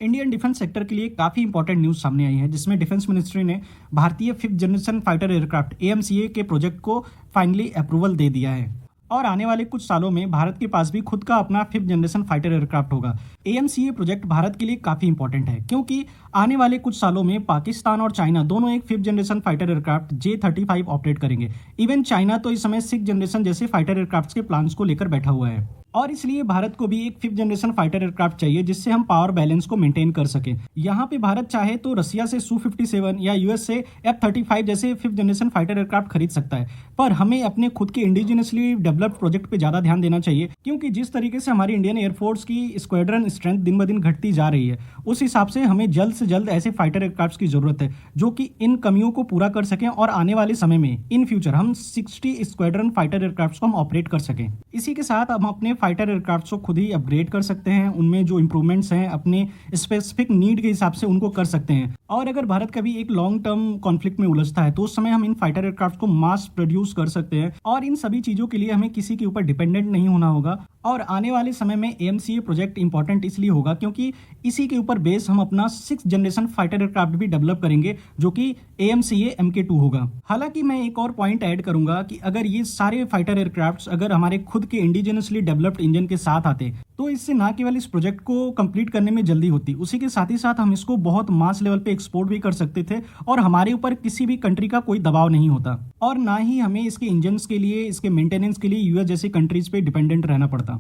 Indian defence sector के लिए काफ़ी इंपॉर्टेंट न्यूज़ सामने आई है, जिसमें डिफेंस मिनिस्ट्री ने भारतीय fifth generation fighter aircraft AMCA के प्रोजेक्ट को फाइनली अप्रूवल दे दिया है। और आने वाले कुछ सालों में भारत के पास भी खुद का अपना फिफ्थ जनरेशन फाइटर एयरक्राफ्ट होगा। एएमसीए प्रोजेक्ट भारत के लिए काफ़ी इंपॉर्टेंट है, क्योंकि आने वाले कुछ सालों में पाकिस्तान और चाइना दोनों एक fifth generation fighter aircraft J-35 operate करेंगे। इवन चाइना तो इस समय सिक्स जनरेशन जैसे फाइटर एयरक्राफ्ट के प्लान्स को लेकर बैठा हुआ है, और इसलिए भारत को भी एक फिफ्थ जनरेशन फाइटर एयरक्राफ्ट चाहिए जिससे हम पावर बैलेंस को मेंटेन कर सकें। यहाँ पे भारत चाहे तो रसिया से Su-57 या यूएस से F-35 जैसे फिफ्थ जनरेशन फाइटर एयरक्राफ्ट खरीद सकता है, पर हमें अपने खुद के इंडिजिनसली डेवलप्ड प्रोजेक्ट पे ज्यादा ध्यान देना चाहिए, क्योंकि जिस तरीके से हमारी इंडियन एयरफोर्स की स्क्वाड्रन स्ट्रेंथ दिन ब दिन घटती जा रही है, उस हिसाब से हमें जल्द से जल्द ऐसे फाइटर एयरक्राफ्ट की जरूरत है जो कि इन कमियों को पूरा कर सकें और आने वाले समय में इन फ्यूचर हम 60 स्क्वाड्रन फाइटर एयरक्राफ्ट को हम ऑपरेट कर सकें। इसी के साथ हम अपने फाइटर एयरक्राफ्ट खुद ही अपग्रेड कर सकते हैं, उनमें जो इंप्रूवमेंट्स हैं अपने स्पेसिफिक नीड के हिसाब से उनको कर सकते हैं। और अगर भारत कभी एक लॉन्ग टर्म कॉन्फ्लिक्ट में उलझता है तो उस समय हम इन फाइटर एयरक्राफ्ट को मास प्रोड्यूस कर सकते हैं, और इन सभी चीजों के लिए हमें किसी के ऊपर डिपेंडेंट नहीं होना होगा। और आने वाले समय में एएमसीए प्रोजेक्ट इंपॉर्टेंट इसलिए होगा क्योंकि इसी के ऊपर बेस हम अपना सिक्स जनरेशन फाइटर एयरक्राफ्ट भी डेवलप करेंगे, जो कि एएमसीए MK2 होगा। हालांकि मैं एक और पॉइंट ऐड करूंगा कि अगर ये सारे फाइटर एयरक्राफ्ट अगर हमारे खुद के इंडिजिनसली डेवलप्ड इंजन के साथ आते तो इससे ना केवल इस प्रोजेक्ट को कंप्लीट करने में जल्दी होती, उसी के साथ ही साथ हम इसको बहुत मास लेवल पे एक्सपोर्ट भी कर सकते थे और हमारे ऊपर किसी भी कंट्री का कोई दबाव नहीं होता, और ना ही हमें इसके इंजन्स के लिए, इसके मेंटेनेंस के लिए यूएस जैसी कंट्रीज पे डिपेंडेंट रहना पड़ता।